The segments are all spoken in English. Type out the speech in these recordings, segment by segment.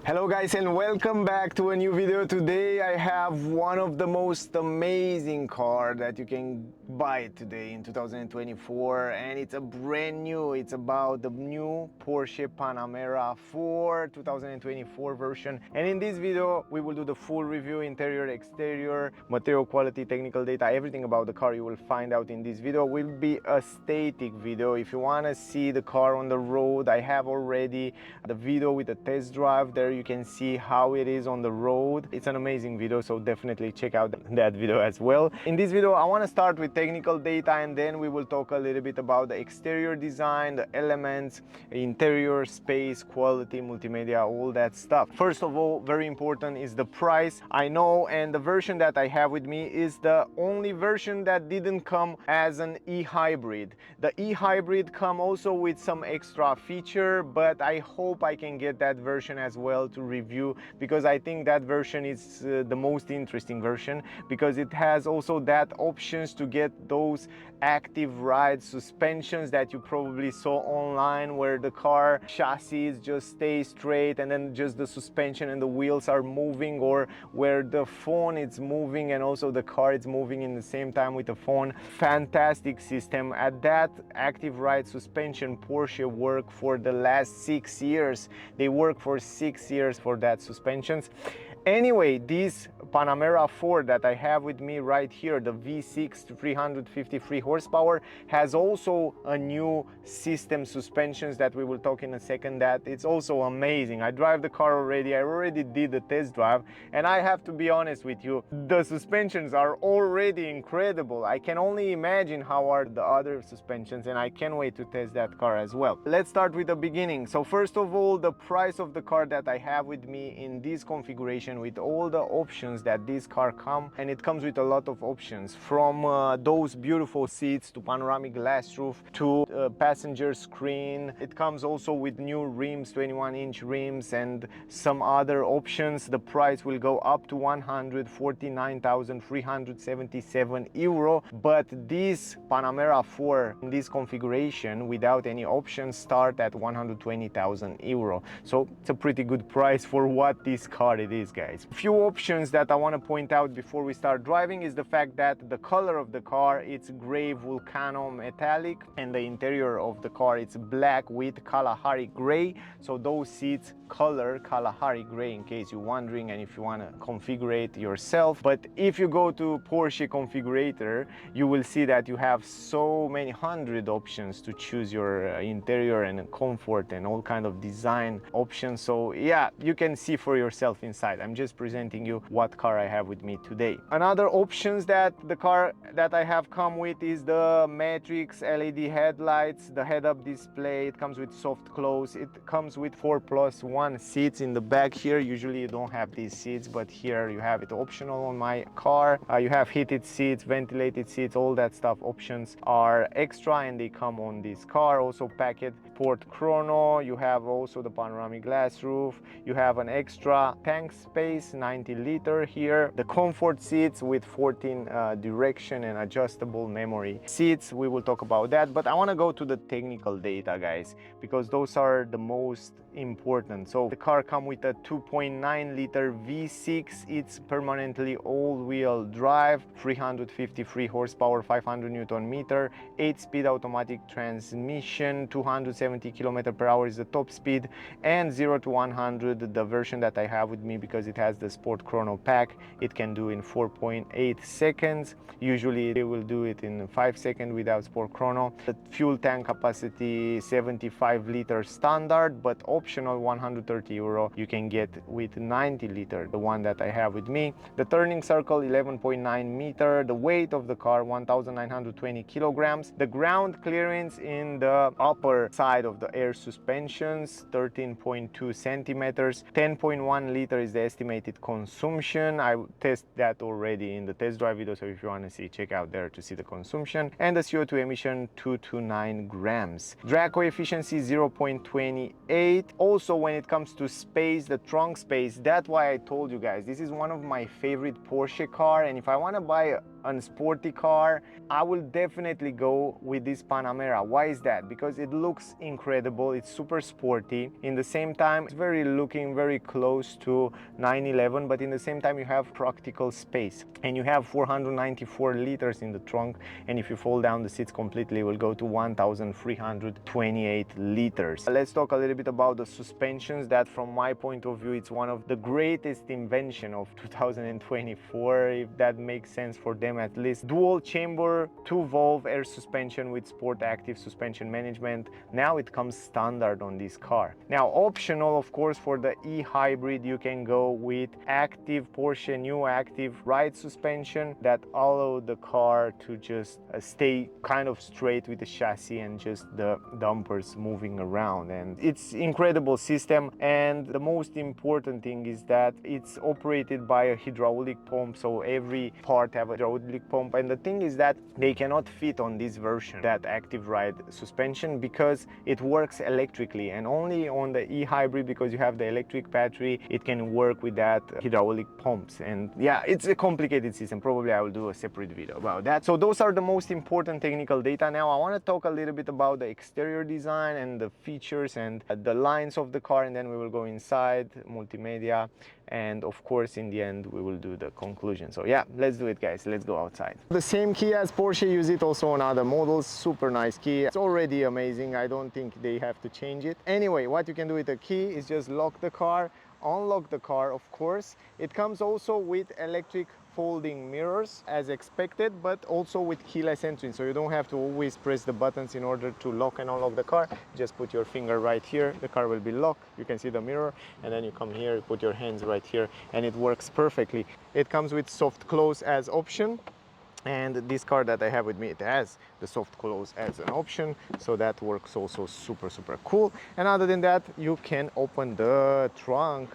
Hello guys and welcome back to a new video. Today I have one of the most amazing car that you can buy today in 2024, and it's a brand new. It's about the new Porsche Panamera 4 2024 version, and in this video we will do the full review, interior, exterior, material quality, technical data, everything about the car you will find out in this video. Will be a static video. If you want to see the car on the road, I have already the video with the test drive. There you can see how it is on the road. It's an amazing video, so definitely check out that video as well. In this video I want to start with technical data, and then we will talk a little bit about the exterior design, the elements, interior, space, quality, multimedia, all that stuff. First of all, very important is the price. I know, and the version that I have with me is the only version that didn't come as an e-hybrid. The e-hybrid come also with some extra feature, but I hope I can get that version as well to review, because I think that version is the most interesting version, because it has also that options to get those active ride suspensions that you probably saw online, where the car chassis just stays straight and then just the suspension and the wheels are moving, or where the phone is moving and also the car is moving in the same time with the phone. Fantastic system. At that active ride suspension, Porsche worked for the last 6 years. They work for 6 years for that suspensions. Anyway, this Panamera 4 that I have with me right here, the V6 353 horsepower, has also a new system suspensions that we will talk in a second. That it's also amazing. I drive the car already. I already did the test drive, and I have to be honest with you, the suspensions are already incredible. I can only imagine how are the other suspensions, and I can't wait to test that car as well. Let's start with the beginning. So first of all, the price of the car that I have with me in this configuration, with all the options that this car come, and it comes with a lot of options, from those beautiful seats to panoramic glass roof to passenger screen. It comes also with new rims, 21-inch rims, and some other options. The price will go up to 149,377 euro, but this Panamera 4 in this configuration without any options start at 120,000 euro. So it's a pretty good price for what this car it is, guys. A few options that I want to point out before we start driving is the fact that the color of the car, it's gray volcano metallic, and the interior of the car, it's black with Kalahari gray. So those seats color Kalahari gray, in case you're wondering, and if you want to configure it yourself. But if you go to Porsche configurator, you will see that you have so many hundred options to choose your interior and comfort and all kind of design options. So yeah, you can see for yourself inside. I'm just presenting you what car I have with me today. Another options that the car that I have come with is the Matrix LED headlights, the head-up display. It comes with soft close. It comes with 4+1 seats in the back here. Usually you don't have these seats, but here you have it optional on my car. You have heated seats, ventilated seats, all that stuff. Options are extra and they come on this car. Also packet sport chrono. You have also the panoramic glass roof. You have an extra tank space, 90-liter here. The comfort seats with 14 direction and adjustable memory seats. We will talk about that, but I want to go to the technical data, guys, because those are the most important. So the car comes with a 2.9-liter V6. It's permanently all-wheel drive, 353 horsepower, 500 Newton meter, 8-speed automatic transmission, 270 km/h is the top speed, and 0 to 100, the version that I have with me, because it has the Sport Chrono pack, it can do in 4.8 seconds. Usually they will do it in 5 seconds without Sport Chrono. The fuel tank capacity 75-liter standard, but optional 130 euro you can get with 90-liter, the one that I have with me. The turning circle 11.9 meter. The weight of the car 1920 kilograms. The ground clearance in the upper side of the air suspensions 13.2 centimeters. 10.1 liter is the estimated consumption. I test that already in the test drive video, so if you want to see, check out there to see the consumption. And the CO2 emission 2 to 9 grams. Drag coefficient 0.28. Also, when it comes to space, the trunk space, that's why I told you guys, this is one of my favorite Porsche car, and if I want to buy a sporty car, I will definitely go with this Panamera. Why is that? Because it looks incredible, it's super sporty. In the same time, it's looking very close to 911, but in the same time you have practical space. And you have 494 liters in the trunk, and if you fold down the seats completely, it will go to 1,328 liters. Let's talk a little bit about the suspensions. That from my point of view, it's one of the greatest invention of 2024, if that makes sense for them at least. Dual chamber 2-valve air suspension with sport active suspension management. Now it comes standard on this car. Now optional, of course, for the e-hybrid, you can go with active Porsche new active ride suspension that allow the car to just stay kind of straight with the chassis and just the dampers moving around. And it's incredible system, and the most important thing is that it's operated by a hydraulic pump, so every part have a hydraulic pump. And the thing is that they cannot fit on this version that active ride suspension because it works electrically, and only on the e-hybrid, because you have the electric battery, it can work with that hydraulic pumps. And yeah, it's a complicated system. Probably I will do a separate video about that. So those are the most important technical data. Now I want to talk a little bit about the exterior design and the features and the lines of the car, and then we will go inside, multimedia, and of course in the end we will do the conclusion. So yeah, let's do it guys, let's go outside. The same key as Porsche, use it also on other models. Super nice key, it's already amazing. I don't think they have to change it. Anyway, what you can do with the key is just lock the car, unlock the car. Of course it comes also with electric folding mirrors as expected, but also with keyless entry, so you don't have to always press the buttons in order to lock and unlock the car. Just put your finger right here, the car will be locked, you can see the mirror, and then you come here, you put your hands right here, and it works perfectly. It comes with soft close as option, and this car that I have with me, it has the soft close as an option, so that works also super cool. And other than that, you can open the trunk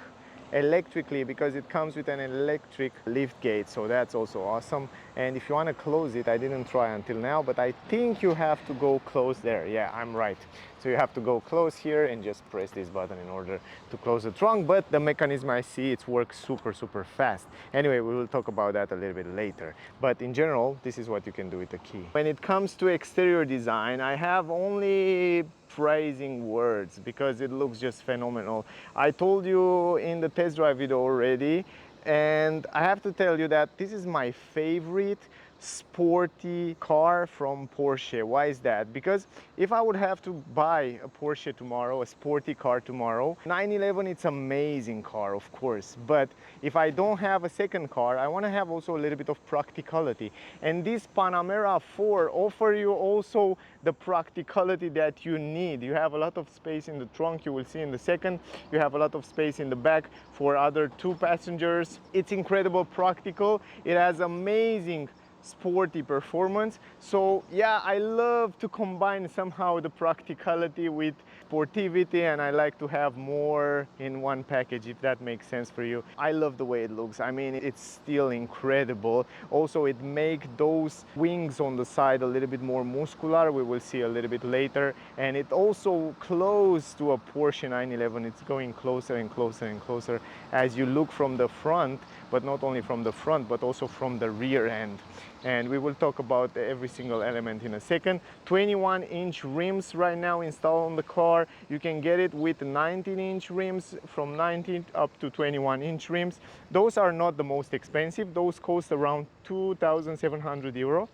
electrically because it comes with an electric lift gate, so that's also awesome. And if you want to close it, I didn't try until now, but I think you have to go close there. Yeah, I'm right. So you have to go close here and just press this button in order to close the trunk, but the mechanism, I see it works super fast. Anyway, we will talk about that a little bit later, but in general this is what you can do with the key. When it comes to exterior design, I have only praising words because it looks just phenomenal. I told you in the test drive video already, and I have to tell you that this is my favorite sporty car from Porsche. Why is that? Because if I would have to buy a Porsche tomorrow, a sporty car tomorrow, 911, it's amazing car, of course, but if I don't have a second car, I want to have also a little bit of practicality, and this Panamera 4 offer you also the practicality that you need. You have a lot of space in the trunk, you will see in the second. You have a lot of space in the back for other 2 passengers. It's incredible practical. It has amazing sporty performance. So yeah, I love to combine somehow the practicality with sportivity, and I like to have more in one package, if that makes sense for you. I love the way it looks. I mean, it's still incredible. Also, it makes those wings on the side a little bit more muscular. We will see a little bit later. And it also close to a Porsche 911. It's going closer and closer and closer as you look from the front, but not only from the front, but also from the rear end. And we will talk about every single element in a second. 21-inch rims right now installed on the car. You can get it with 19-inch rims, from 19 up to 21-inch rims. Those are not the most expensive. Those cost around 2,700 euro.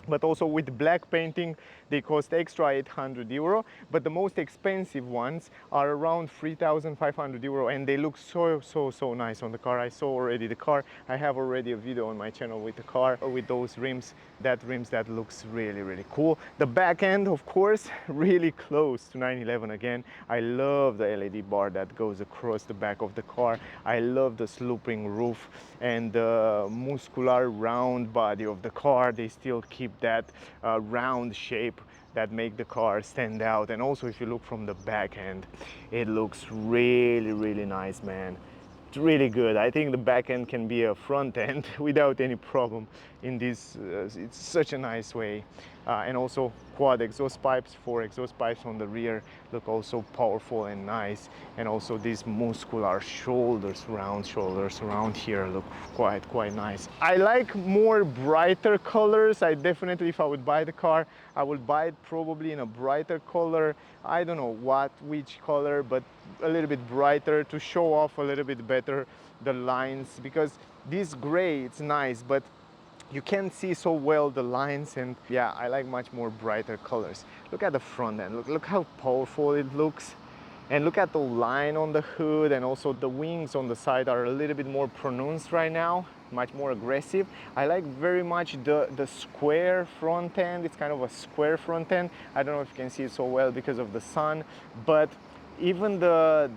But also with black painting, they cost extra 800 euro. But the most expensive ones are around 3,500 euro, and they look so nice on the car. I saw already the car. I have already a video on my channel with the car with those rims. That looks really cool. The back end, of course, really close to 911 again. I love the LED bar that goes across the back of the car. I love the sloping roof and the muscular round body of the car. They still keep that round shape that make the car stand out. And also, if you look from the back end, it looks really nice, man. It's really good. I think the back end can be a front end without any problem in this. It's such a nice way. and also quad exhaust pipes, 4 exhaust pipes on the rear, look also powerful and nice. And also these muscular shoulders around here look quite nice. I like more brighter colors. I definitely, if I would buy the car, I would buy it probably in a brighter color. I don't know which color, but a little bit brighter to show off a little bit better the lines, because this gray, it's nice, but you can't see so well the lines. And yeah, I like much more brighter colors. Look at the front end, look how powerful it looks. And look at the line on the hood, and also the wings on the side are a little bit more pronounced right now, much more aggressive. I like very much the square front end. It's kind of a square front end. I don't know if you can see it so well because of the sun, but even the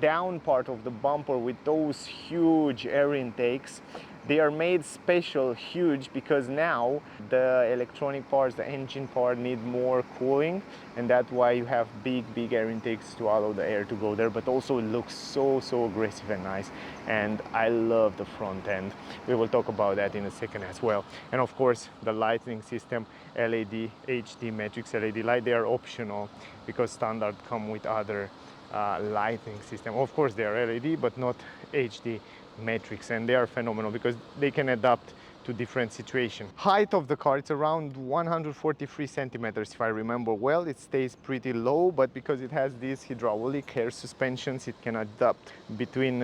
down part of the bumper with those huge air intakes, they are made special huge because now the electronic parts, the engine part, need more cooling, and that's why you have big air intakes to allow the air to go there. But also it looks so aggressive and nice, and I love the front end. We will talk about that in a second as well. And of course the lighting system, LED, HD matrix LED light, they are optional because standard come with other lighting system. Of course they are LED but not HD matrix, and they are phenomenal because they can adapt to different situations. Height of the car, it's around 143 centimeters if I remember well. It stays pretty low, but because it has these hydraulic air suspensions, it can adapt between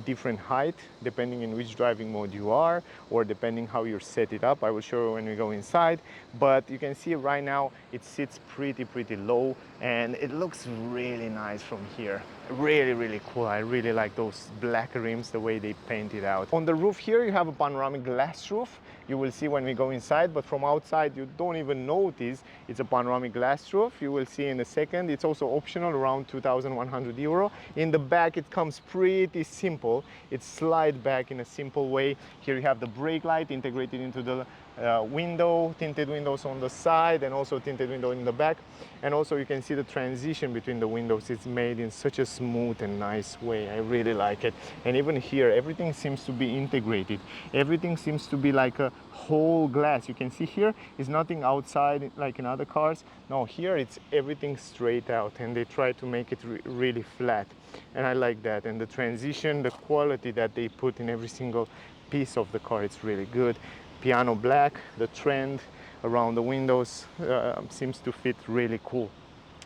different height depending in which driving mode you are, or depending how you set it up. I will show you when we go inside, but you can see right now it sits pretty low, and it looks really nice from here. Really cool. I really like those black rims, the way they paint it out. On the roof here you have a panoramic glass roof. You will see when we go inside, but from outside you don't even notice it's a panoramic glass roof. You will see in a second. It's also optional, around 2,100 euro. In the back it comes pretty simple. It slides back in a simple way. Here you have the brake light integrated into the window, tinted windows on the side, and also tinted window in the back. And also you can see the transition between the windows. It's made in such a smooth and nice way. I really like it. And even here everything seems to be integrated. Everything seems to be like a whole glass. You can see here is nothing outside like in other cars. No, here it's everything straight out, and they try to make it really flat, and I like that. And the transition, the quality that they put in every single piece of the car, it's really good. Piano black, the trend around the windows seems to fit really cool.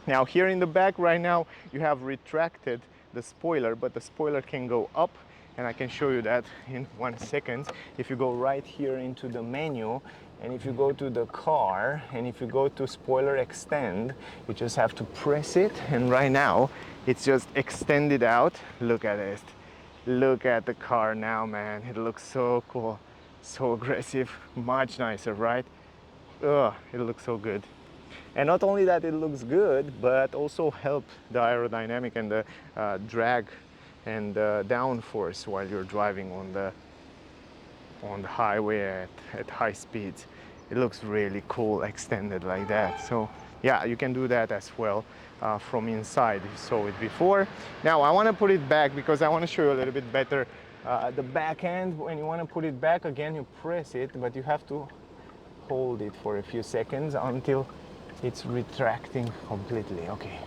Now here in the back right now you have retracted the spoiler, but the spoiler can go up, and I can show you that in 1 second. If you go right here into the menu, and if you go to the car, and if you go to spoiler extend, you just have to press it, and right now it's just extended out. Look at it. Look at the car now, man. It looks so cool. So aggressive, much nicer, right? Ugh, it looks so good. And not only that it looks good, but also help the aerodynamic and the drag and downforce while you're driving on the highway at high speeds. It looks really cool extended like that. So yeah, you can do that as well from inside. You saw it before. Now I want to put it back because I want to show you a little bit better the back end. When you want to put it back again, you press it, but you have to hold it for a few seconds until it's retracting completely. Okay,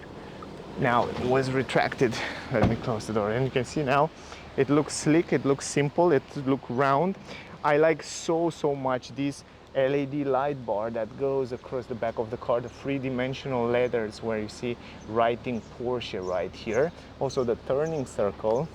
now it was retracted. Let me close the door, and you can see now it looks slick, it looks simple, it looks round. I like so much this LED light bar that goes across the back of the car, the three-dimensional letters where you see writing Porsche right here. Also the turning circle.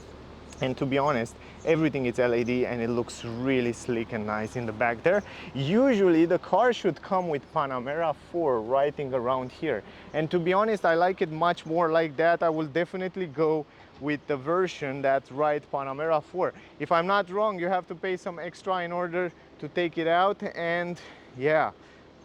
And to be honest, everything is LED, and it looks really slick and nice in the back there. Usually the car should come with Panamera 4 writing around here. And to be honest, I like it much more like that. I will definitely go with the version that writes Panamera 4. If I'm not wrong, you have to pay some extra in order to take it out. And yeah,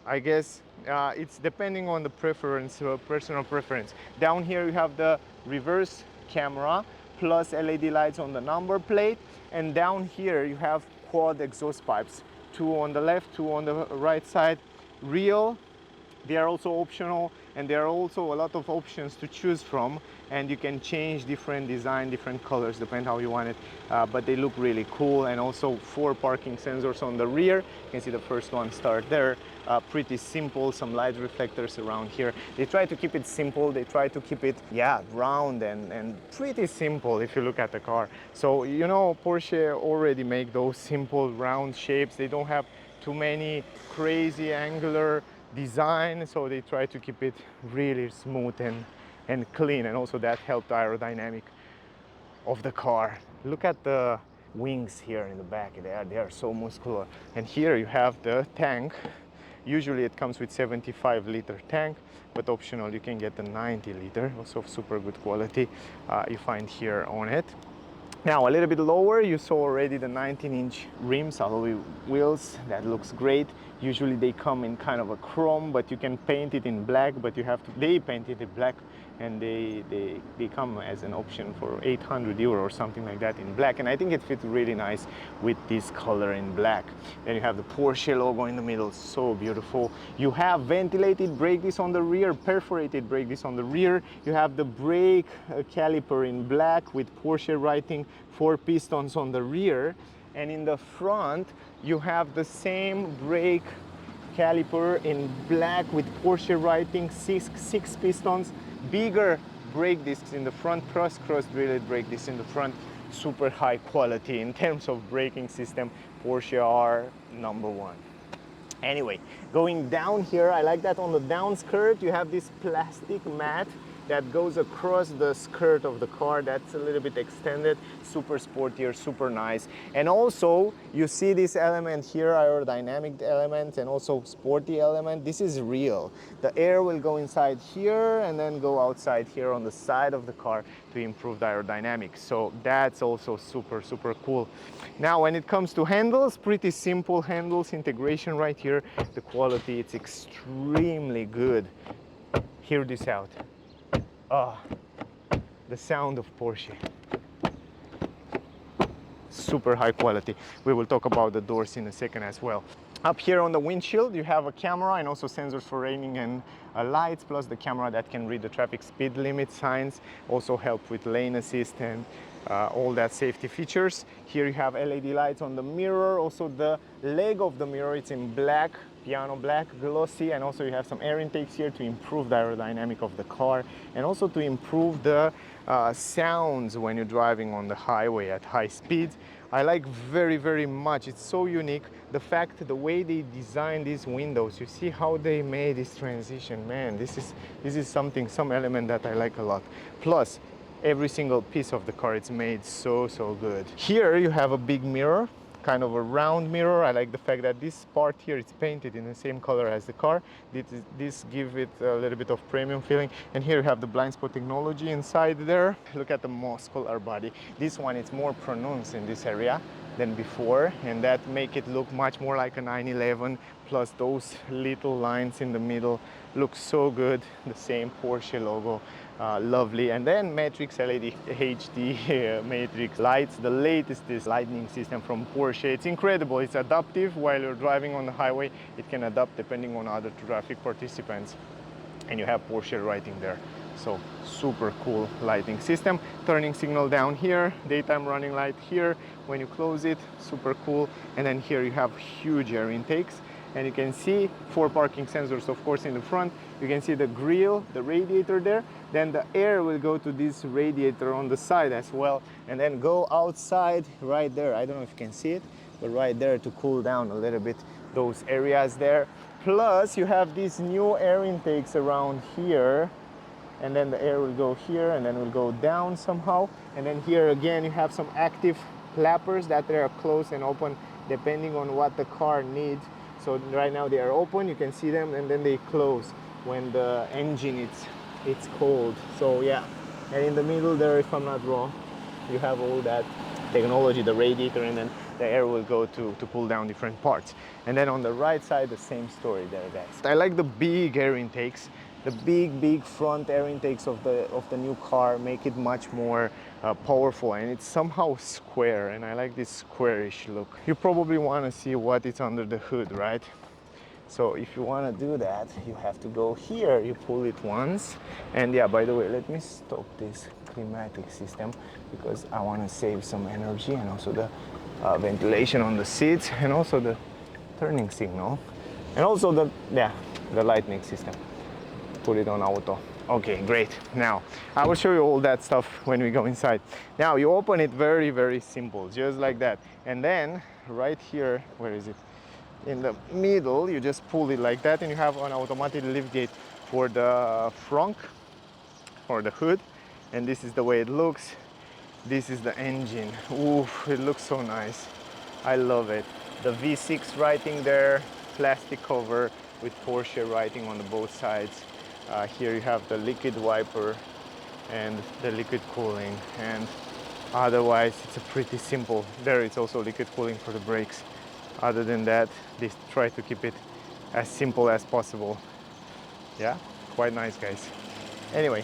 I guess it's depending on the preference, personal preference. Down here you have the reverse camera plus LED lights on the number plate, and down here you have quad exhaust pipes, 2 on the left, 2 on the right side, real They are also optional, and there are also a lot of options to choose from, and you can change different design, different colors, depending how you want it, but they look really cool. And also 4 parking sensors on the rear. You can see the first one start there. Pretty simple, some light reflectors around here. They try to keep it simple, they try to keep it, yeah, round and pretty simple if you look at the car. So, you know, Porsche already make those simple round shapes. They don't have too many crazy angular design, so they try to keep it really smooth and clean, and also that helped the aerodynamic of the car. Look at the wings here in the back. They are so muscular. And here you have the tank. Usually it comes with 75-liter tank, but optional you can get the 90-liter, also of super good quality, you find here on it. Now a little bit lower, you saw already the 19-inch rims, alloy wheels. That looks great. Usually they come in kind of a chrome, but you can paint it in black, but you have to, they paint it in black, and they come as an option for 800 euro or something like that in black, and I think it fits really nice with this color in black. Then you have the Porsche logo in the middle, so beautiful. You have ventilated brake disc on the rear, perforated brake disc on the rear. You have the brake caliper in black with Porsche writing, 4 pistons on the rear, and in the front you have the same brake caliper in black with Porsche writing, six pistons, bigger brake discs in the front, cross drilling brake discs in the front. Super high quality in terms of braking system. Porsche are #1. Anyway, going down here, I like that on the down skirt you have this plastic mat that goes across the skirt of the car. That's a little bit extended, super sportier, super nice. And also you see this element here, aerodynamic element and also sporty element. This is real. The air will go inside here and then go outside here on the side of the car to improve the aerodynamics. So that's also super cool. Now when it comes to handles, pretty simple handles, integration right here. The quality, it's extremely good. Hear this out. Oh, the sound of Porsche. Super high quality. We will talk about the doors in a second as well. Up here on the windshield you have a camera and also sensors for rain and lights, plus the camera that can read the traffic speed limit signs, also help with lane assist and all that safety features. Here you have LED lights on the mirror, also the leg of the mirror, it's in black, piano black, glossy, and also you have some air intakes here to improve the aerodynamic of the car and also to improve the sounds when you're driving on the highway at high speeds. I like very much, it's so unique, the fact, the way they design these windows. You see how they made this transition, man, this is something, some element that I like a lot. Plus every single piece of the car, it's made so good. Here you have a big mirror, kind of a round mirror. I like the fact that this part here is painted in the same color as the car. This gives it a little bit of premium feeling. And here you have the blind spot technology inside there. Look at the muscular body. This one is more pronounced in this area than before, and that make it look much more like a 911, plus those little lines in the middle look so good. The same Porsche logo, lovely. And then matrix LED HD matrix lights, the latest is lighting system from Porsche. It's incredible, it's adaptive. While you're driving on the highway, it can adapt depending on other traffic participants, and you have Porsche writing there. So super cool lighting system. Turning signal down here, daytime running light here when you close it, super cool. And then here you have huge air intakes, and you can see 4 parking sensors, of course, in the front. You can see the grille, the radiator there. Then the air will go to this radiator on the side as well, and then go outside right there. I don't know if you can see it, but right there to cool down a little bit those areas there. Plus you have these new air intakes around here, and then the air will go here and then will go down somehow. And then here again you have some active flappers that they are closed and open depending on what the car needs. So right now they are open, you can see them, and then they close when the engine it's cold. So yeah, and in the middle there, if I'm not wrong, you have all that technology, the radiator, and then the air will go to cool down different parts. And then on the right side, the same story there, guys. I like the big air intakes. The big front air intakes of the new car make it much more powerful, and it's somehow square, and I like this squarish look. You probably want to see what is under the hood, right? So if you want to do that, you have to go here, you pull it once. And yeah, by the way, let me stop this climatic system because I want to save some energy, and also the ventilation on the seats, and also the turning signal, and also the lightning system. Put it on auto. Okay, great. Now I will show you all that stuff when we go inside. Now you open it very simple, just like that, and then right here, where is it, in the middle, you just pull it like that, and you have an automatic lift gate for the front or the hood. And this is the way it looks. This is the engine. Oof, it looks so nice. I love it. The V6 writing there, plastic cover with Porsche writing on the both sides. Here you have the liquid wiper and the liquid cooling, and otherwise it's a pretty simple. There it's also liquid cooling for the brakes. Other than that, they try to keep it as simple as possible. Yeah, quite nice, guys. Anyway,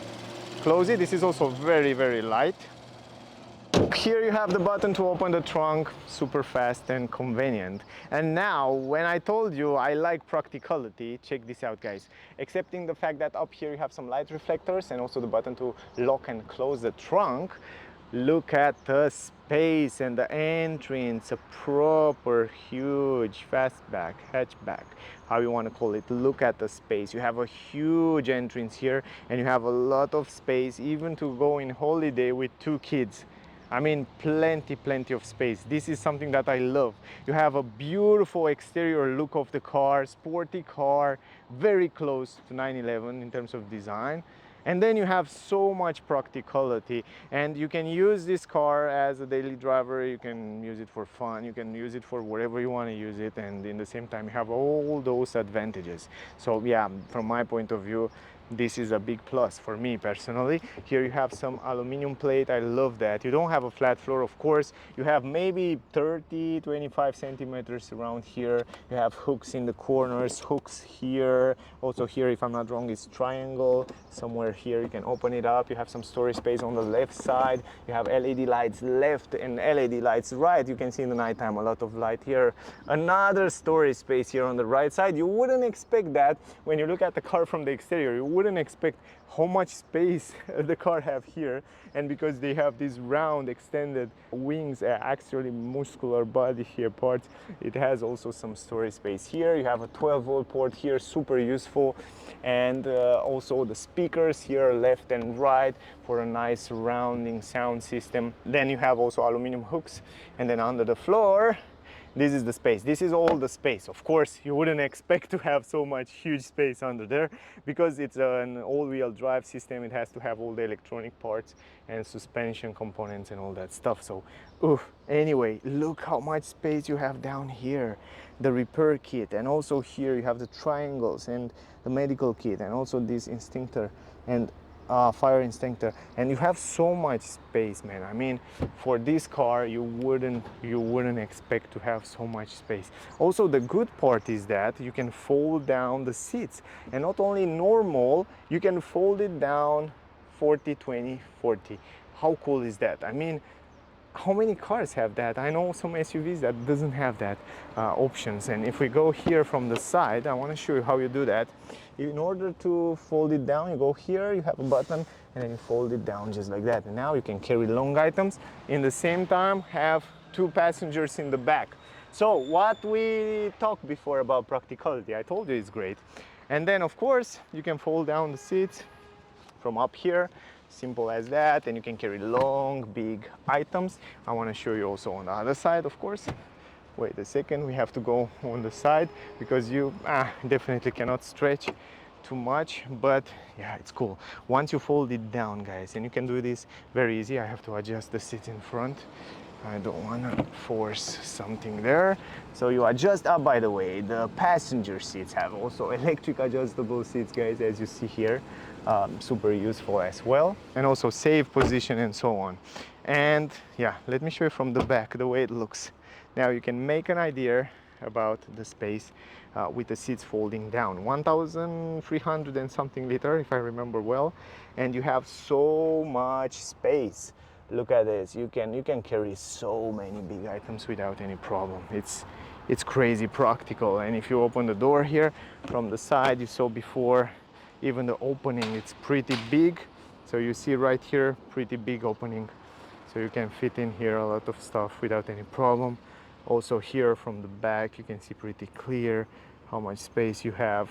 close it. This is also very light. Here you have the button to open the trunk, super fast and convenient. And now, when I told you I like practicality, check this out, guys. Excepting the fact that up here you have some light reflectors and also the button to lock and close the trunk, look at the space and the entrance, a proper huge fastback, hatchback, how you want to call it. Look at the space. You have a huge entrance here, and you have a lot of space even to go in holiday with 2 kids. I mean, plenty of space. This is something that I love. You have a beautiful exterior look of the car, sporty car, very close to 911 in terms of design. And then you have so much practicality, and you can use this car as a daily driver. You can use it for fun, you can use it for whatever you want to use it, and in the same time you have all those advantages. So yeah, from my point of view, this is a big plus for me personally. Here you have some aluminum plate. I love that. You don't have a flat floor, of course. You have maybe 30-25 centimeters around here. You have hooks in the corners, hooks here. Also here, if I'm not wrong, is triangle. Somewhere here you can open it up. You have some storage space on the left side. You have LED lights left and LED lights right. You can see in the nighttime a lot of light here. Another storage space here on the right side. You wouldn't expect that when you look at the car from the exterior. You wouldn't expect how much space the car have here, and because they have these round extended wings, actually muscular body here parts, it has also some storage space here. You have a 12-volt port here, super useful, and also the speakers here left and right for a nice surrounding sound system. Then you have also aluminum hooks, and then under the floor, this is the space. This is all the space. Of course, you wouldn't expect to have so much huge space under there because it's an all-wheel drive system. It has to have all the electronic parts and suspension components and all that stuff. So, anyway, look how much space you have down here. The repair kit, and also here you have the triangles and the medical kit, and also this instinctor and fire instinctor, and you have so much space, man. I mean, for this car you wouldn't expect to have so much space. Also, the good part is that you can fold down the seats, and not only normal, you can fold it down 40 20 40. How cool is that? I mean, how many cars have that? I know some SUVs that doesn't have that options. And if we go here from the side, I want to show you how you do that. In order to fold it down, you go here, you have a button, and then you fold it down just like that. And now you can carry long items, in the same time have 2 passengers in the back. So what we talked before about practicality, I told you it's great. And then of course you can fold down the seats from up here, simple as that, and you can carry long big items. I want to show you also on the other side, of course. Wait a second, we have to go on the side because you definitely cannot stretch too much, but yeah, it's cool. Once you fold it down, guys, and you can do this very easy. I have to adjust the seat in front. I don't want to force something there. So you adjust up. By the way, the passenger seats have also electric adjustable seats, guys, as you see here. Super useful as well, and also save position and so on. And yeah, let me show you from the back the way it looks. Now you can make an idea about the space with the seats folding down. 1,300 and something liter, if I remember well, and you have so much space. Look at this. You can carry so many big items without any problem. It's crazy practical. And if you open the door here from the side, you saw before, even the opening, it's pretty big. So you see right here, pretty big opening. So you can fit in here a lot of stuff without any problem. Also here from the back, you can see pretty clear how much space you have.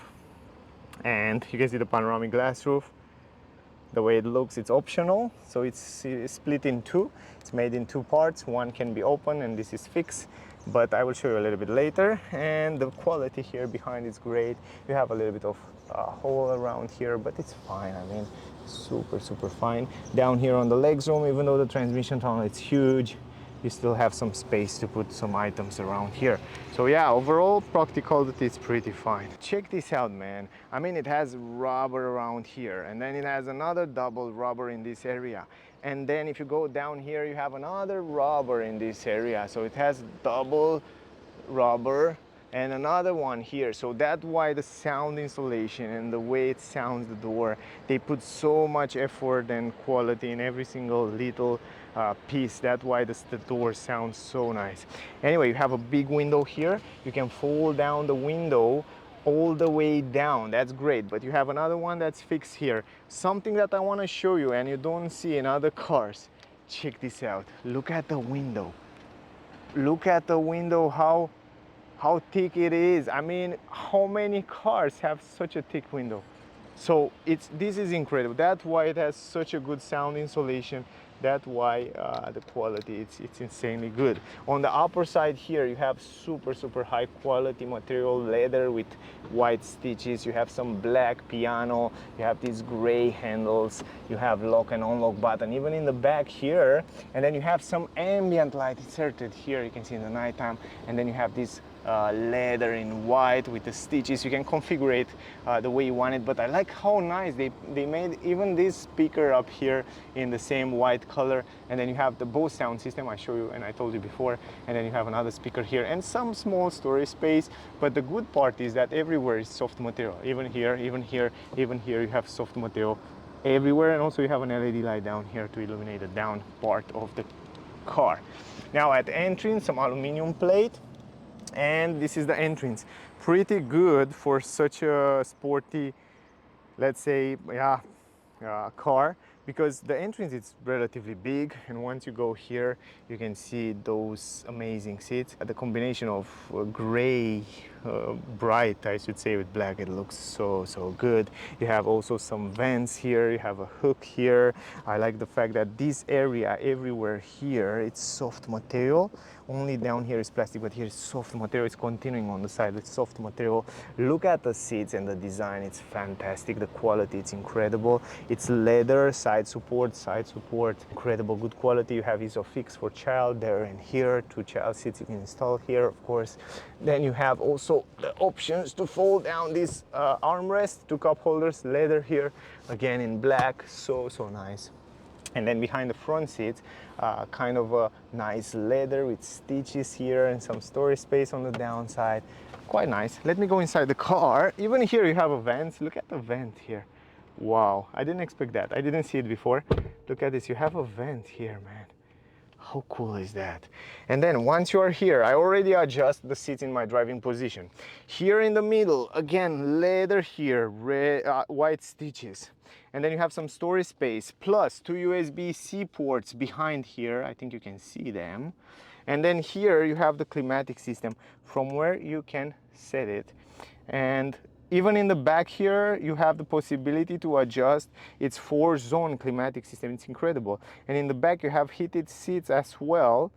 And you can see the panoramic glass roof. The way it looks, it's optional, so it's split in two. It's made in two parts. One can be open and this is fixed, but I will show you a little bit later. And the quality here behind is great. You have a little bit of hole around here, but it's fine. I mean, super fine. Down here on the legroom, even though the transmission tunnel is huge, you still have some space to put some items around here. So yeah, overall practicality is pretty fine. Check this out, man. I mean, it has rubber around here, and then it has another double rubber in this area. And then if you go down here, you have another rubber in this area. So it has double rubber and another one here. So that's why the sound insulation and the way it sounds the door, they put so much effort and quality in every single little piece. That's why the door sounds so nice. Anyway, you have a big window here. You can fold down the window all the way down. That's great. But you have another one that's fixed here. Something that I want to show you and you don't see in other cars. Check this out. Look at the window. Look at the window, how thick it is. I mean, how many cars have such a thick window? So this is incredible. That's why it has such a good sound insulation. That's why the quality, it's insanely good. On the upper side here, you have super high quality material, leather with white stitches. You have some black piano. You have these gray handles. You have lock and unlock button, even in the back here. And then you have some ambient light inserted here. You can see in the nighttime. And then you have this leather in white with the stitches. You can configure it the way you want it, but I like how nice they made even this speaker up here in the same white color. And then you have the Bose sound system I show you and I told you before, and then you have another speaker here and some small storage space. But the good part is that everywhere is soft material. Even here, even here, even here, you have soft material everywhere. And also you have an LED light down here to illuminate the down part of the car. Now at the entrance, some aluminum plate. And this is the entrance. Pretty good for such a sporty, let's say, car, because the entrance is relatively big, and once you go here you can see those amazing seats. The combination of gray, bright I should say, with black, it looks so good. You have also some vents here, you have a hook here. I like the fact that this area everywhere here it's soft material. Only down here is plastic, but here is soft material. It's continuing on the side with soft material. Look at the seats and the design. It's fantastic. The quality, it's incredible. It's leather, side support, incredible good quality. You have ISOFIX for child there and here. 2 child seats you can install here, of course. Then you have also the options to fold down this armrest, 2 cup holders, leather here, again in black, so nice. And then behind the front seats, kind of a nice leather with stitches here and some storage space on the downside. Quite nice. Let me go inside the car. Even here you have a vent. Look at the vent here. Wow, I didn't expect that. I didn't see it before. Look at this, you have a vent here, man. How cool is that? And then once you are here, I already adjust the seats in my driving position. Here in the middle, again, leather here, red, white stitches. And then you have some storage space, plus 2 USB-C ports behind here. I think you can see them. And then here you have the climatic system from where you can set it. And even in the back here, you have the possibility to adjust its 4-zone climatic system. It's incredible. And in the back, you have heated seats as well.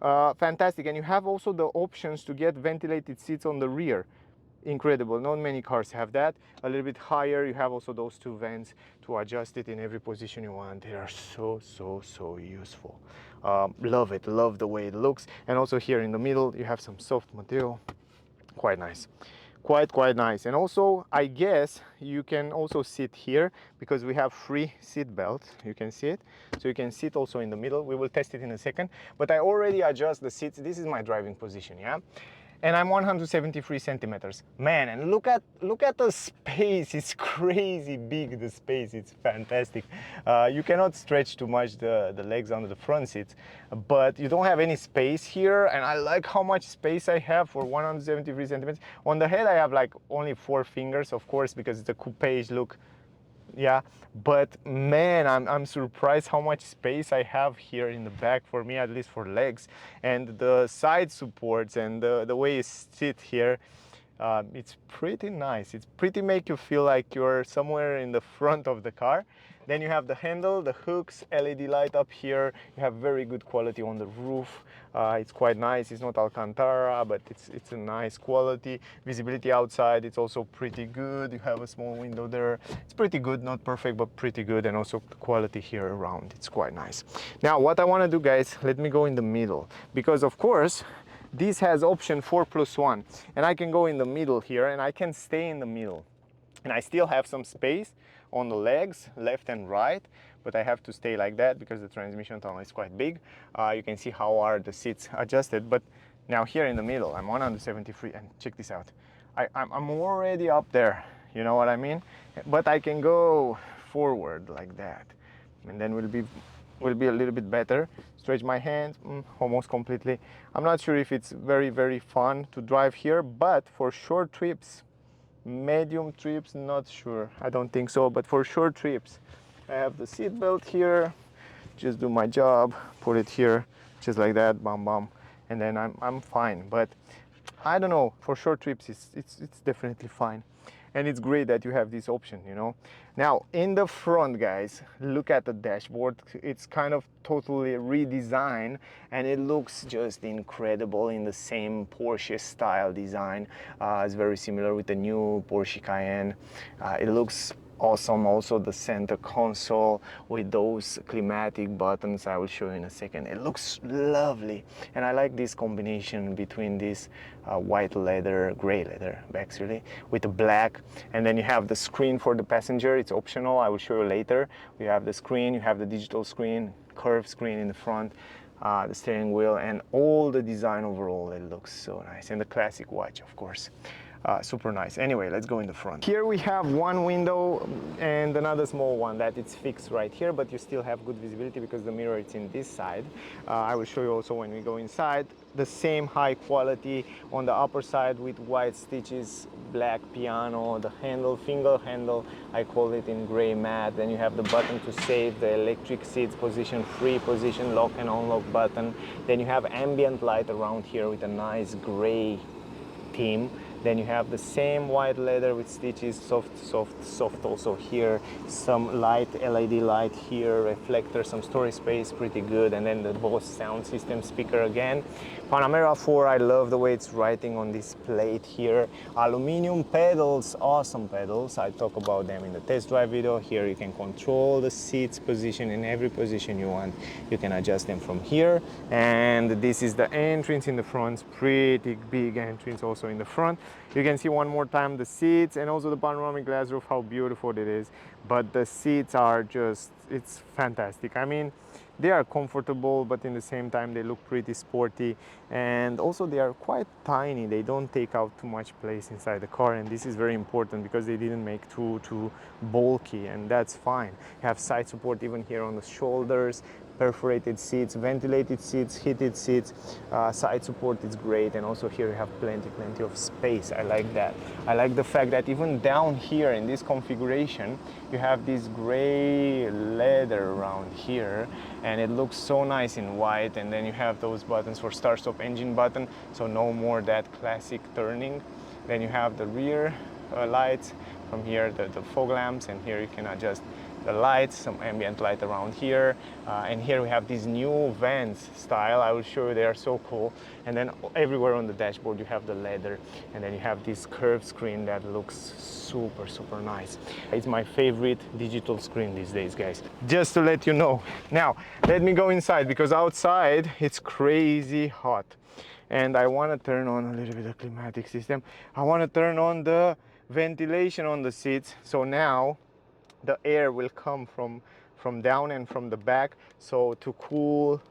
Fantastic. And you have also the options to get ventilated seats on the rear. Incredible. Not many cars have that. A little bit higher, you have also those 2 vents to adjust it in every position you want. They are so useful. Love it. Love the way it looks. And also here in the middle, you have some soft material. Quite nice. Quite nice. And also, I guess you can also sit here because we have free seat belts. You can see it. So you can sit also in the middle. We will test it in a second. But I already adjust the seats. This is my driving position, yeah? and I'm 173 centimeters. Man, and look at the space. It's crazy big, the space. It's fantastic. You cannot stretch too much the legs under the front seats, but you don't have any space here, and I like how much space I have for 173 centimeters. On the head I have like only 4 fingers, of course, because it's a coupe look. Yeah, but man, I'm surprised how much space I have here in the back, for me at least, for legs, and the side supports and the way you sit here. It's pretty nice. It's pretty make you feel like you're somewhere in the front of the car. Then you have the handle, the hooks, LED light up here. You have very good quality on the roof. It's quite nice. It's not Alcantara, but it's a nice quality. Visibility outside, it's also pretty good. You have a small window there. It's pretty good, not perfect, but pretty good. And also the quality here around, it's quite nice. Now, what I want to do, guys, let me go in the middle, because of course, this has option 4+1, and I can go in the middle here, and I can stay in the middle. And I still have some space on the legs, left and right, but I have to stay like that because the transmission tunnel is quite big. You can see how are the seats adjusted, but now here in the middle, I'm 173, and check this out. I'm already up there, you know what I mean? But I can go forward like that, and then will be a little bit better. Stretch my hands almost completely. I'm not sure if it's very fun to drive here, but for short trips, medium trips, not sure. I don't think so, but for short trips, I have the seat belt here. Just do my job, put it here, just like that, bam bam, and then I'm fine. But I don't know, for short trips, it's definitely fine. And it's great that you have this option, you know. Now, in the front, guys, look at the dashboard. It's kind of totally redesigned, and it looks just incredible in the same Porsche style design. It's very similar with the new Porsche Cayenne. It looks awesome. Also the center console with those climatic buttons, I will show you in a second. It looks lovely, and I like this combination between this white leather, gray leather actually, with the black, and then you have the screen for the passenger. It's optional, I will show you later. You have the screen, you have the digital screen, curved screen in the front, the steering wheel, and all the design overall. It looks so nice, and the classic watch, of course. Super nice. Anyway, let's go in the front. Here we have one window and another small one that it's fixed right here, but you still have good visibility because the mirror is in this side. I will show you also when we go inside. The same high quality on the upper side with white stitches, black piano, the handle, finger handle, I call it in gray matte. Then you have the button to save the electric seats, position free, position lock and unlock button. Then you have ambient light around here with a nice gray theme. Then you have the same white leather with stitches, soft also here. Some light, LED light here, reflector, some storage space, pretty good. And then the Bose sound system speaker again. Panamera 4, I love the way it's writing on this plate here. Aluminum pedals, awesome pedals. I talk about them in the test drive video. Here you can control the seats position in every position you want. You can adjust them from here. And this is the entrance in the front, pretty big entrance also in the front. You can see one more time the seats and also the panoramic glass roof, how beautiful it is. But the seats are just, it's fantastic. I mean, they are comfortable, but in the same time they look pretty sporty, and also they are quite tiny. They don't take out too much place inside the car, and this is very important because they didn't make too bulky, and that's fine. You have side support even here on the shoulders, perforated seats, ventilated seats, heated seats, side support is great, and also here you have plenty of space. I like that. I like the fact that even down here in this configuration you have this gray leather around here, and it looks so nice in white. And then you have those buttons for start stop engine button, so no more that classic turning. Then you have the rear lights from here, the fog lamps, and here you can adjust the lights, some ambient light around here, and here we have these new Vans style. I will show you, they are so cool. And then everywhere on the dashboard you have the leather, and then you have this curved screen that looks super nice. It's my favorite digital screen these days, guys, just to let you know. Now let me go inside, because outside it's crazy hot, and I want to turn on a little bit of climatic system. I want to turn on the ventilation on the seats, so now the air will come from from down and from the back. So to cool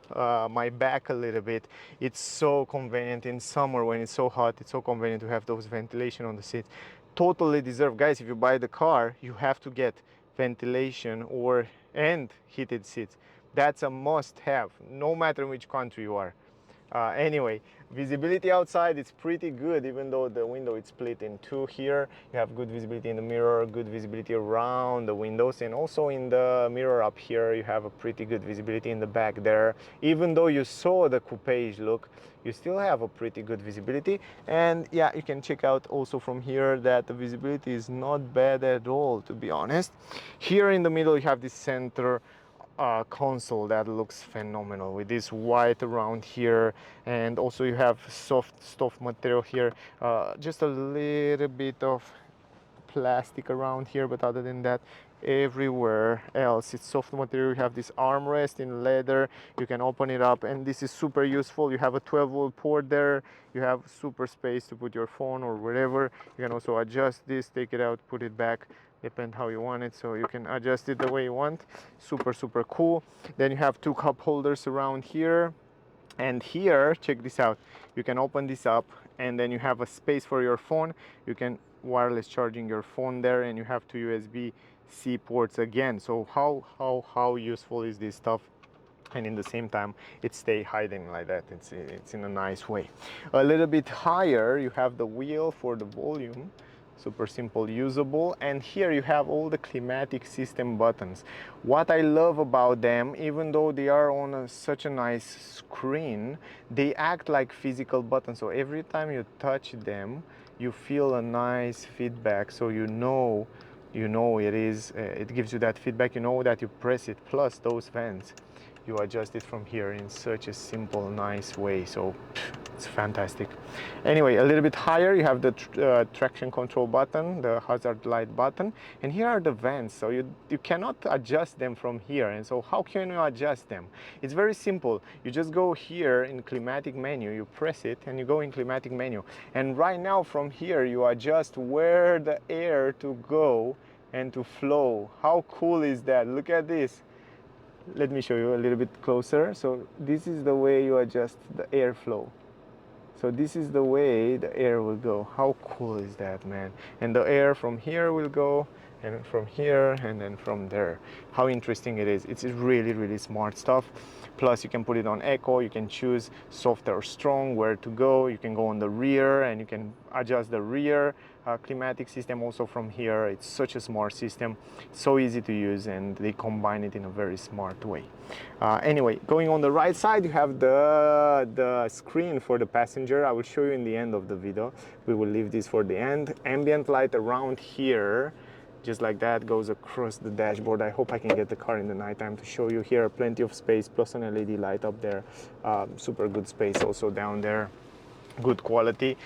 my back a little bit, it's so convenient in summer when it's so hot. It's so convenient to have those ventilation on the seats. Totally deserve, guys. If you buy the car, you have to get ventilation and heated seats. That's a must have, no matter which country you are. Anyway, visibility outside is pretty good, even though the window is split in two here. You have good visibility in the mirror, good visibility around the windows, and also in the mirror up here you have a pretty good visibility in the back there. Even though you saw the coupe look, you still have a pretty good visibility. And yeah, you can check out also from here that the visibility is not bad at all, to be honest. Here in the middle you have this center console that looks phenomenal with this white around here, and also you have soft stuff material here, just a little bit of plastic around here, but other than that everywhere else it's soft material. You have this armrest in leather, you can open it up, and this is super useful. You have a 12-volt port there, you have super space to put your phone or whatever. You can also adjust this, take it out, put it back, depend how you want it, so you can adjust it the way you want. Super cool. Then you have two cup holders around here, and here, check this out, you can open this up and then you have a space for your phone. You can wireless charging your phone there, and you have two USB-C ports again. So how useful is this stuff? And in the same time it stay hiding like that. It's in a nice way. A little bit higher you have the wheel for the volume, super simple, usable, and here you have all the climatic system buttons. What I love about them, even though they are on such a nice screen, they act like physical buttons. So every time you touch them you feel a nice feedback, so you know it gives you that feedback, you know that you press it. Plus those fans, you adjust it from here in such a simple, nice way. So it's fantastic. Anyway, a little bit higher you have the traction control button, the hazard light button, and here are the vents. So you cannot adjust them from here. And so how can you adjust them? It's very simple. You just go here in climatic menu, you press it and you go in climatic menu, and right now from here you adjust where the air to go and to flow. How cool is that? Look at this. Let me show you a little bit closer. So this is the way you adjust the airflow. So this is the way the air will go. How cool is that, man? And the air from here will go, and from here, and then from there. How interesting it is. It's really smart stuff. Plus you can put it on echo, you can choose soft or strong, where to go. You can go on the rear and you can adjust the rear climatic system also from here. It's such a smart system, so easy to use, and they combine it in a very smart way. Anyway, going on the right side you have the screen for the passenger. I will show you in the end of the video. We will leave this for the end. Ambient light around here, just like that, goes across the dashboard. I hope I can get the car in the nighttime to show you. Here plenty of space, plus an LED light up there. Super good space also down there, good quality.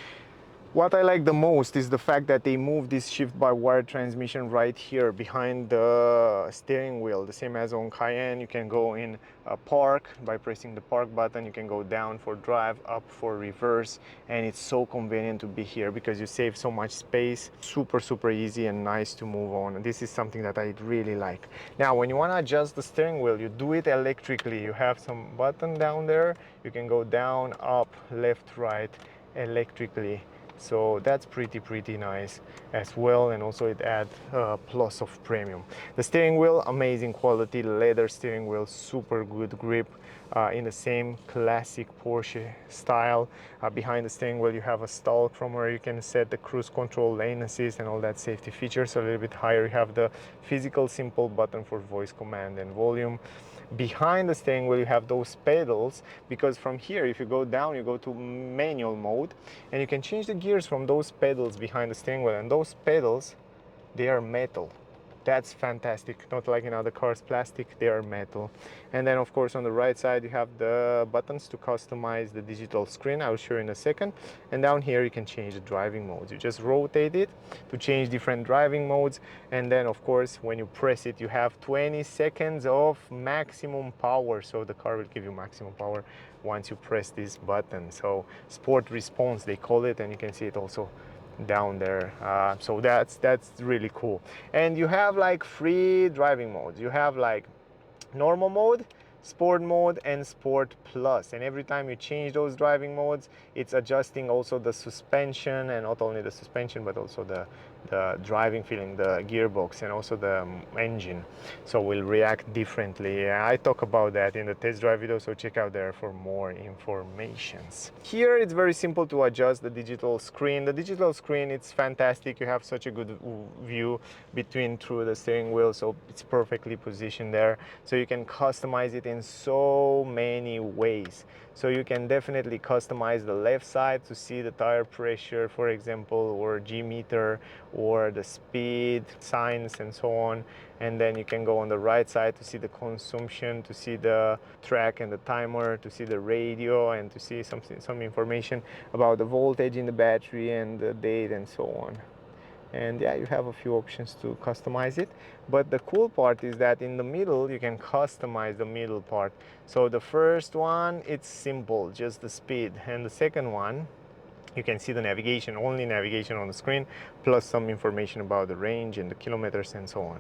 What I like the most is the fact that they move this shift-by-wire transmission right here behind the steering wheel, the same as on Cayenne. You can go in park by pressing the park button, you can go down for drive, up for reverse, and it's so convenient to be here because you save so much space. Super easy and nice to move on. This is something that I really like. Now when you want to adjust the steering wheel, you do it electrically. You have some button down there, you can go down, up, left, right electrically. So that's pretty nice as well, and also it adds plus of premium. The steering wheel, amazing quality, leather steering wheel, super good grip, in the same classic Porsche style. Behind the steering wheel you have a stalk from where you can set the cruise control, lane assist, and all that safety features. A little bit higher you have the physical simple button for voice command and volume. Behind the steering wheel you have those pedals, because from here if you go down you go to manual mode, and you can change the gears from those pedals behind the steering wheel. And those pedals, they are metal. That's fantastic, not like in other cars plastic, they are metal. And then of course on the right side you have the buttons to customize the digital screen. I will show you in a second. And down here you can change the driving modes. You just rotate it to change different driving modes, and then of course when you press it you have 20 seconds of maximum power. So the car will give you maximum power once you press this button. So sport response they call it, and you can see it also down there. So that's really cool. And you have like 3 driving modes. You have like normal mode, sport mode, and sport plus. And every time you change those driving modes, it's adjusting also the suspension, and not only the suspension but also the driving feeling, the gearbox, and also the engine, so will react differently. I talk about that in the test drive video, so check out there for more informations. Here it's very simple to adjust the digital screen. The digital screen, it's fantastic. You have such a good view through the steering wheel, so it's perfectly positioned there, so you can customize it in so many ways. So you can definitely customize the left side to see the tire pressure, for example, or G meter, or the speed signs and so on. And then you can go on the right side to see the consumption, to see the track and the timer, to see the radio, and to see some information about the voltage in the battery and the date and so on. And yeah, you have a few options to customize it. But the cool part is that in the middle you can customize the middle part. So the first one, it's simple, just the speed, and the second one, you can see the navigation, only navigation on the screen, plus some information about the range and the kilometers and so on.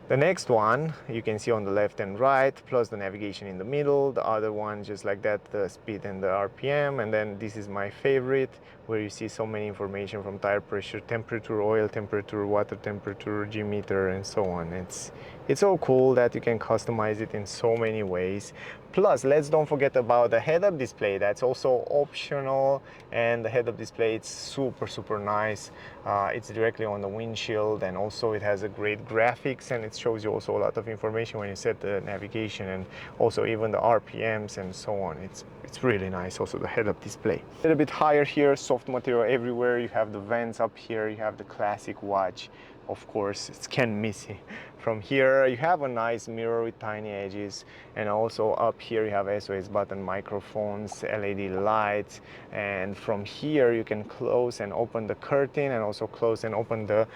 The next one you can see on the left and right, plus the navigation in the middle. The other one, just like that, the speed and the RPM. And then this is my favorite, where you see so many information from tire pressure, temperature, oil temperature, water temperature, G meter, and so on. It's so cool that you can customize it in so many ways. Plus, let's don't forget about the head-up display. That's also optional, and the head-up display, it's super nice. It's directly on the windshield, and also it has a great graphics, and it shows you also a lot of information when you set the navigation, and also even the RPMs and so on. It's really nice, also the head-up display. A little bit higher here, soft material everywhere. You have the vents up here, you have the classic watch. Of course, it's can't miss it. From here you have a nice mirror with tiny edges, and also up here you have SOS button, microphones, LED lights, and from here you can close and open the curtain, and also close and open the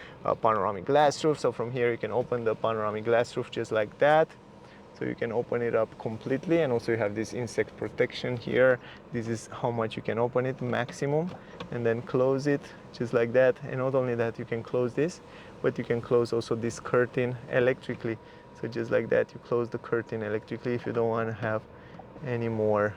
panoramic glass roof. So from here you can open the panoramic glass roof just like that. So you can open it up completely, and also you have this insect protection here. This is how much you can open it, maximum, and then close it just like that. And not only that, you can close this, but you can close also this curtain electrically. So just like that, you close the curtain electrically if you don't want to have any more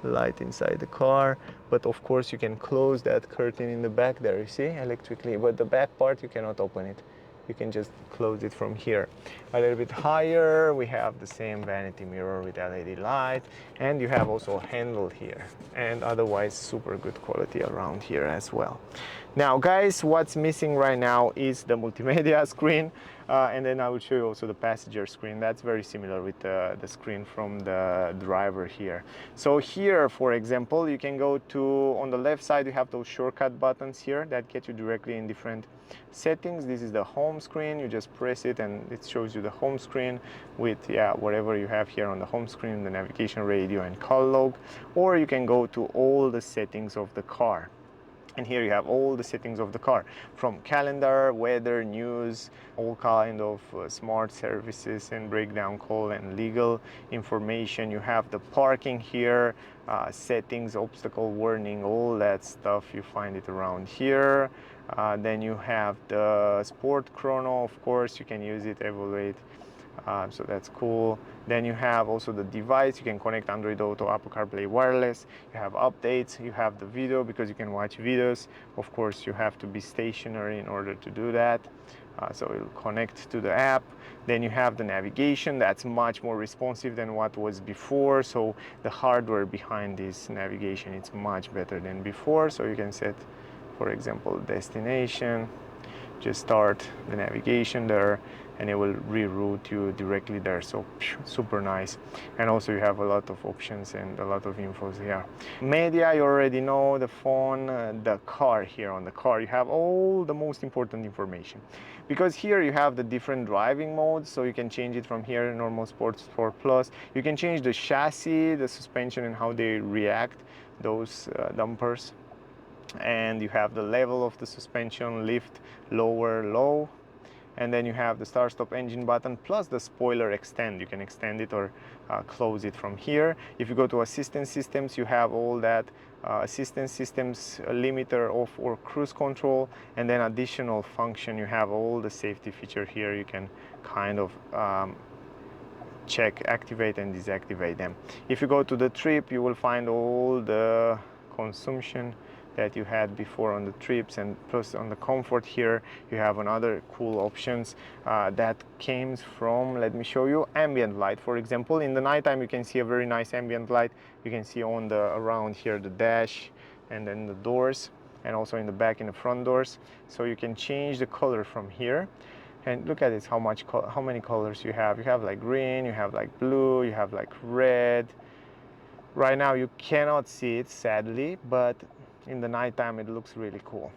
light inside the car. But of course you can close that curtain in the back there, you see, electrically, but the back part you cannot open it. You can just close it from here. A little bit higher we have the same vanity mirror with LED light, and you have also a handle here, and otherwise super good quality around here as well. Now guys, what's missing right now is the multimedia screen, and then I will show you also the passenger screen. That's very similar with the screen from the driver here. So here, for example, you can go to, on the left side you have those shortcut buttons here that get you directly in different settings. This is the home screen. You just press it and it shows you the home screen with whatever you have here on the home screen, the navigation, radio, and call log. Or you can go to all the settings of the car. And here you have all the settings of the car, from calendar, weather, news, all kind of smart services and breakdown call and legal information. You have the parking here, settings, obstacle warning, all that stuff. You find it around here. Then you have the sport chrono, of course, you can use it, evaluate. So that's cool. Then you have also the device. You can connect Android Auto, Apple CarPlay wireless. You have updates. You have the video, because you can watch videos. Of course, you have to be stationary in order to do that. So it will connect to the app. Then you have the navigation. That's much more responsive than what was before. So the hardware behind this navigation, it's much better than before. So you can set, for example, destination. Just start the navigation there, and it will reroute you directly there. So super nice. And also you have a lot of options and a lot of infos here. Media, you already know, the phone, the car. Here on the car you have all the most important information, because here you have the different driving modes. So you can change it from here, normal, sport, sport plus. You can change the chassis, the suspension, and how they react, those dampers. And you have the level of the suspension, lift, lower, low. And then you have the start stop engine button, plus the spoiler extend. You can extend it or close it from here. If you go to assistance systems, you have all that assistance systems, limiter, off, or cruise control. And then additional function, you have all the safety feature here. You can kind of check, activate and deactivate them. If you go to the trip, you will find all the consumption that you had before on the trips, and plus on the comfort here you have another cool options that came from, let me show you, ambient light. For example, in the nighttime you can see a very nice ambient light. You can see on the around here the dash and then the doors, and also in the back in the front doors. So you can change the color from here. And look at this, how many colors you have. You have like green, you have like blue, you have like red. Right now you cannot see it, sadly, but in the nighttime it looks really cool.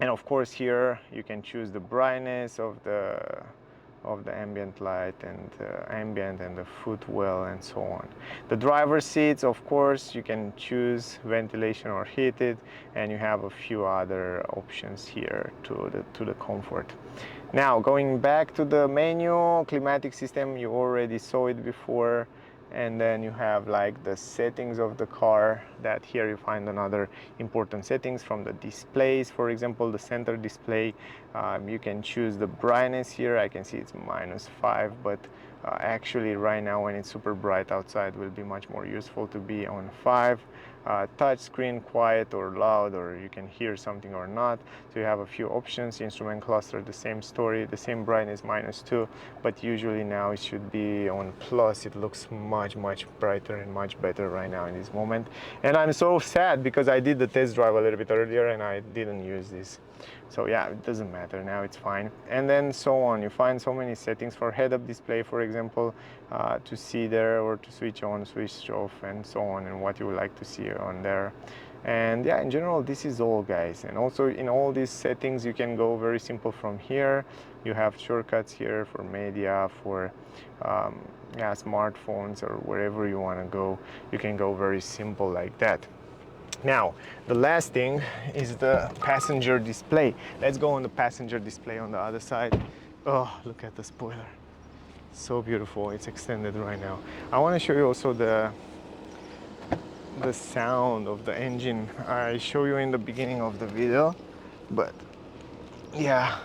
And of course here you can choose the brightness of the ambient light and ambient and the footwell and so on. The driver seats, of course, you can choose ventilation or heated, and you have a few other options here to the comfort. Now going back to the menu, climatic system, you already saw it before. And then you have like the settings of the car, that here you find another important settings from the displays. For example, the center display, you can choose the brightness here. I can see it's -5, but actually right now when it's super bright outside will be much more useful to be on 5. Touch screen, quiet or loud, or you can hear something or not. So you have a few options. Instrument cluster, the same story, the same brightness, -2, but usually now it should be on plus. It looks much brighter and much better right now in this moment. And I'm so sad because I did the test drive a little bit earlier and I didn't use this. So yeah, it doesn't matter, now it's fine. And then so on, you find so many settings for head-up display, for example, to see there, or to switch on, switch off, and so on, and what you would like to see on there. And yeah, in general, this is all, guys. And also in all these settings, you can go very simple from here. You have shortcuts here for media, for yeah, smartphones, or wherever you want to go. You can go very simple like that. Now, the last thing is the passenger display. Let's go on the passenger display on the other side. Oh, look at the spoiler. So beautiful, it's extended right now. I want to show you also the sound of the engine. I show you in the beginning of the video, but yeah,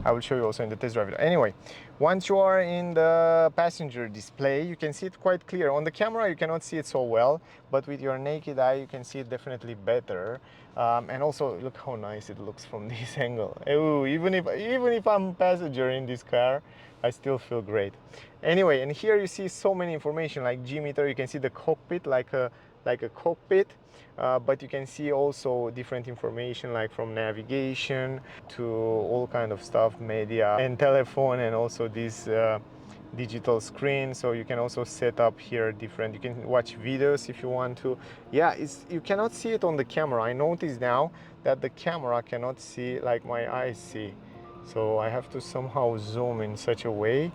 I will show you also in the test drive video. Anyway, once you are in the passenger display, you can see it quite clear. On the camera you cannot see it so well, but with your naked eye you can see it definitely better. And also look how nice it looks from this angle. Ooh, even if I'm a passenger in this car, I still feel great. Anyway, and here you see so many information like G-meter. You can see the cockpit like a cockpit. But you can see also different information like from navigation to all kind of stuff, media and telephone, and also this digital screen. So you can also set up here different, you can watch videos if you want to. Yeah, you cannot see it on the camera. I noticed now that the camera cannot see like my eyes see. So I have to somehow zoom in such a way.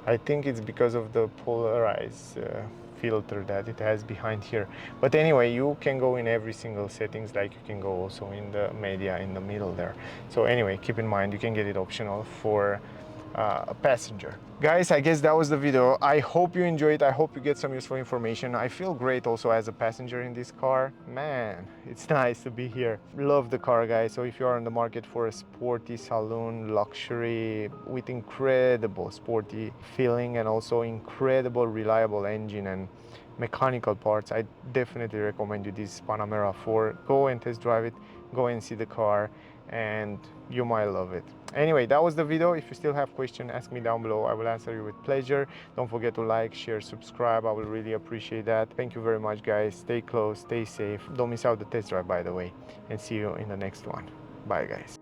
I think it's because of the polarized filter that it has behind here. But anyway, you can go in every single settings, like you can go also in the media in the middle there. So anyway, keep in mind you can get it optional for a passenger. Guys, I guess that was the video. I hope you enjoyed. I hope you get some useful information. I feel great also as a passenger in this car. Man, it's nice to be here. Love the car, guys. So if you are in the market for a sporty saloon luxury with incredible sporty feeling and also incredible reliable engine and mechanical parts, I definitely recommend you this Panamera 4. Go and test drive it, go and see the car, and you might love it. Anyway, that was the video. If you still have questions, ask me down below. I will answer you with pleasure. Don't forget to like, share, subscribe. I will really appreciate that. Thank you very much, guys. Stay close, stay safe. Don't miss out the test drive, by the way, and see you in the next one. Bye, guys.